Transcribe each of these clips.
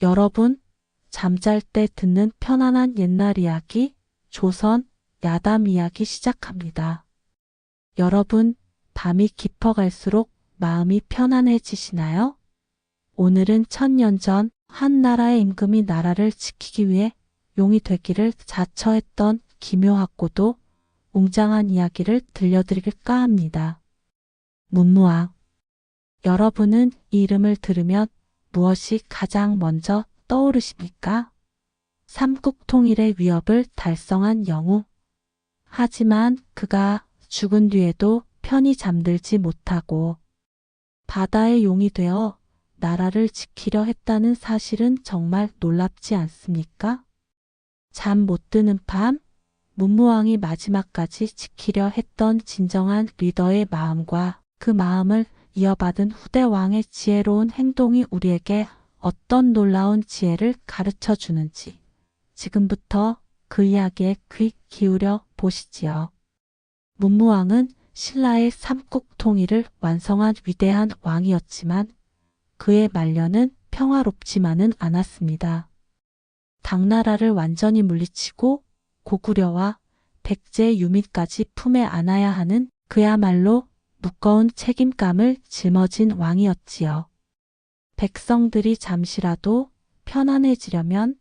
여러분, 잠잘 때 듣는 편안한 옛날 이야기, 조선 야담 이야기 시작합니다. 여러분, 밤이 깊어갈수록 마음이 편안해지시나요? 오늘은 1000년 전 한 나라의 임금이 나라를 지키기 위해 용이 되기를 자처했던 기묘하고도 웅장한 이야기를 들려드릴까 합니다. 문무왕. 여러분은 이 이름을 들으면 무엇이 가장 먼저 떠오르십니까? 삼국 통일의 위협을 달성한 영웅. 하지만 그가 죽은 뒤에도 편히 잠들지 못하고 바다의 용이 되어 나라를 지키려 했다는 사실은 정말 놀랍지 않습니까? 잠 못 드는 밤, 문무왕이 마지막까지 지키려 했던 진정한 리더의 마음과 그 마음을 이어받은 후대 왕의 지혜로운 행동이 우리에게 어떤 놀라운 지혜를 가르쳐 주는지 지금부터 그 이야기에 귀 기울여 보시지요. 문무왕은 신라의 삼국 통일을 완성한 위대한 왕이었지만 그의 말년은 평화롭지만은 않았습니다. 당나라를 완전히 물리치고 고구려와 백제 유민까지 품에 안아야 하는 그야말로 무거운 책임감을 짊어진 왕이었지요. 백성들이 잠시라도 편안해지려면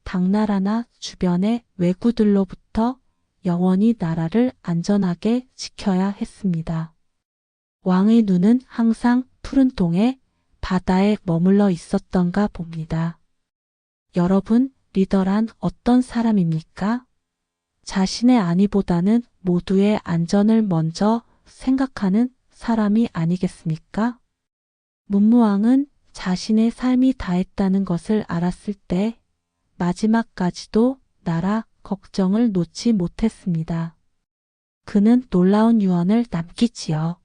당나라나 주변의 왜구들로부터 영원히 나라를 안전하게 지켜야 했습니다. 왕의 눈은 항상 푸른 동해 바다에 머물러 있었던가 봅니다. 여러분, 리더란 어떤 사람입니까? 자신의 안위보다는 모두의 안전을 먼저 생각하는 사람이 아니겠습니까? 문무왕은 자신의 삶이 다했다는 것을 알았을 때 마지막까지도 나라 걱정을 놓지 못했습니다. 그는 놀라운 유언을 남기지요.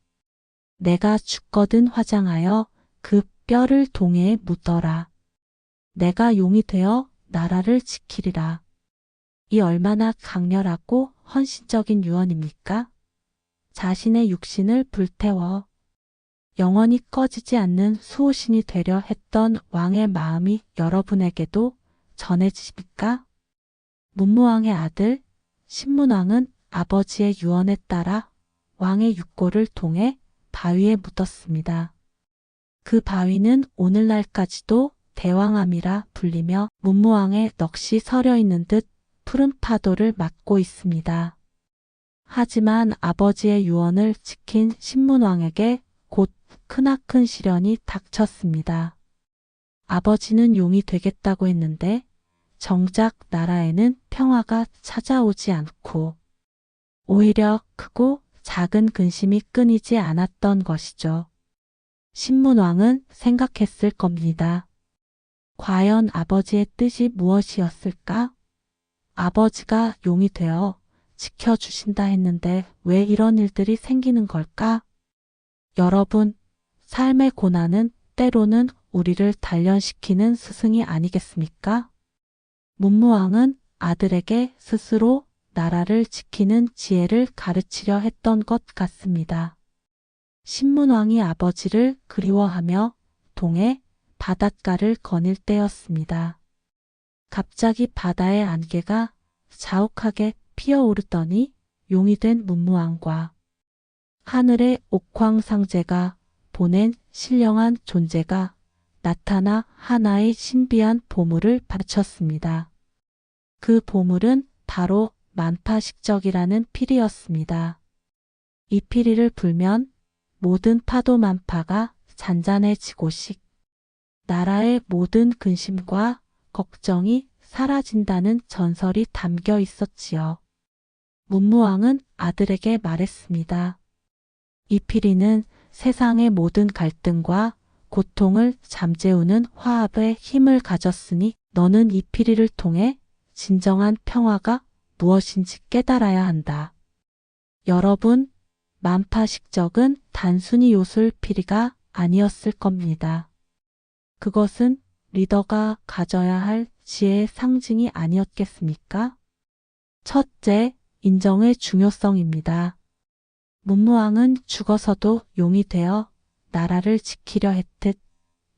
내가 죽거든 화장하여 그 뼈를 동해에 묻어라. 내가 용이 되어 나라를 지키리라. 이 얼마나 강렬하고 헌신적인 유언입니까? 자신의 육신을 불태워 영원히 꺼지지 않는 수호신이 되려 했던 왕의 마음이 여러분에게도 전해지십니까? 문무왕의 아들 신문왕은 아버지의 유언에 따라 왕의 육고를 통해 바위에 묻었습니다. 그 바위는 오늘날까지도 대왕암이라 불리며 문무왕의 넋이 서려 있는 듯 푸른 파도를 맞고 있습니다. 하지만 아버지의 유언을 지킨 신문왕에게 곧 크나큰 시련이 닥쳤습니다. 아버지는 용이 되겠다고 했는데 정작 나라에는 평화가 찾아오지 않고 오히려 크고 작은 근심이 끊이지 않았던 것이죠. 신문왕은 생각했을 겁니다. 과연 아버지의 뜻이 무엇이었을까? 아버지가 용이 되어 지켜주신다 했는데 왜 이런 일들이 생기는 걸까? 여러분, 삶의 고난은 때로는 우리를 단련시키는 스승이 아니겠습니까? 문무왕은 아들에게 스스로 나라를 지키는 지혜를 가르치려 했던 것 같습니다. 신문왕이 아버지를 그리워하며 동해 바닷가를 거닐 때였습니다. 갑자기 바다의 안개가 자욱하게 피어오르더니 용이 된 문무왕과 하늘의 옥황상제가 보낸 신령한 존재가 나타나 하나의 신비한 보물을 바쳤습니다. 그 보물은 바로 만파식적이라는 피리였습니다. 이 피리를 불면 모든 파도 만파가 잔잔해지고씩 나라의 모든 근심과 걱정이 사라진다는 전설이 담겨 있었지요. 문무왕은 아들에게 말했습니다. 이 피리는 세상의 모든 갈등과 고통을 잠재우는 화합의 힘을 가졌으니 너는 이 피리를 통해 진정한 평화가 무엇인지 깨달아야 한다. 여러분, 만파식적은 단순히 요술피리가 아니었을 겁니다. 그것은 리더가 가져야 할 지혜의 상징이 아니었겠습니까? 첫째, 인정의 중요성입니다. 문무왕은 죽어서도 용이 되어 나라를 지키려 했듯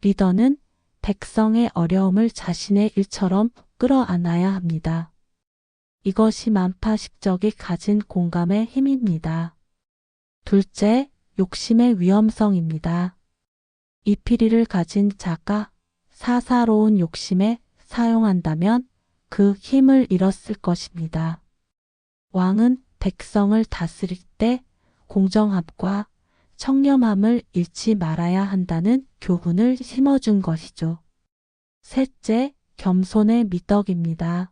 리더는 백성의 어려움을 자신의 일처럼 끌어안아야 합니다. 이것이 만파식적이 가진 공감의 힘입니다. 둘째, 욕심의 위험성입니다. 이 피리를 가진 자가 사사로운 욕심에 사용한다면 그 힘을 잃었을 것입니다. 왕은 백성을 다스릴 때 공정함과 청렴함을 잃지 말아야 한다는 교훈을 심어준 것이죠. 셋째, 겸손의 미덕입니다.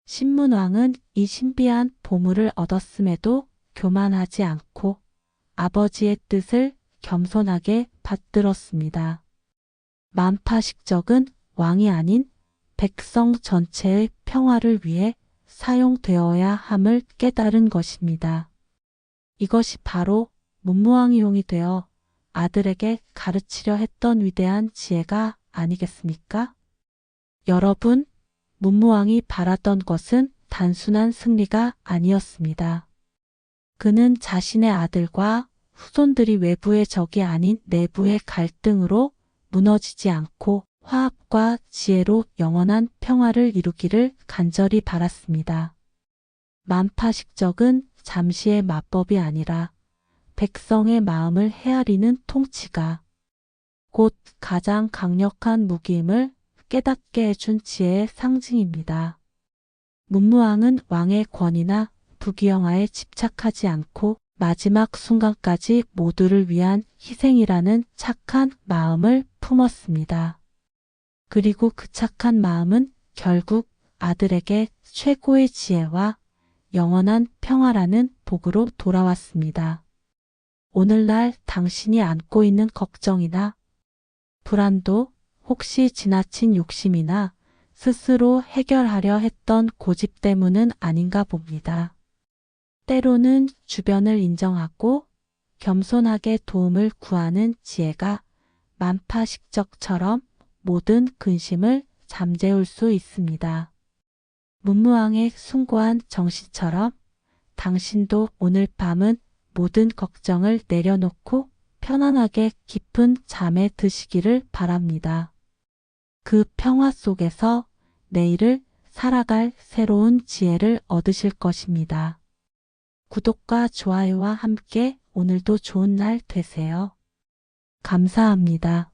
신문왕은 이 신비한 보물을 얻었음에도 교만하지 않고 아버지의 뜻을 겸손하게 받들었습니다. 만파식적은 왕이 아닌 백성 전체의 평화를 위해 사용되어야 함을 깨달은 것입니다. 이것이 바로 문무왕이 용이 되어 아들에게 가르치려 했던 위대한 지혜가 아니겠습니까? 여러분, 문무왕이 바랐던 것은 단순한 승리가 아니었습니다. 그는 자신의 아들과 후손들이 외부의 적이 아닌 내부의 갈등으로 무너지지 않고 화합과 지혜로 영원한 평화를 이루기를 간절히 바랐습니다. 만파식적은 잠시의 마법이 아니라 백성의 마음을 헤아리는 통치가 곧 가장 강력한 무기임을 깨닫게 해준 지혜의 상징입니다. 문무왕은 왕의 권위나 부귀영화에 집착하지 않고 마지막 순간까지 모두를 위한 희생이라는 착한 마음을 품었습니다. 그리고 그 착한 마음은 결국 아들에게 최고의 지혜와 영원한 평화라는 복으로 돌아왔습니다. 오늘날 당신이 안고 있는 걱정이나 불안도 혹시 지나친 욕심이나 스스로 해결하려 했던 고집 때문은 아닌가 봅니다. 때로는 주변을 인정하고 겸손하게 도움을 구하는 지혜가 만파식적처럼 모든 근심을 잠재울 수 있습니다. 문무왕의 숭고한 정신처럼 당신도 오늘 밤은 모든 걱정을 내려놓고 편안하게 깊은 잠에 드시기를 바랍니다. 그 평화 속에서 내일을 살아갈 새로운 지혜를 얻으실 것입니다. 구독과 좋아요와 함께 오늘도 좋은 날 되세요. 감사합니다.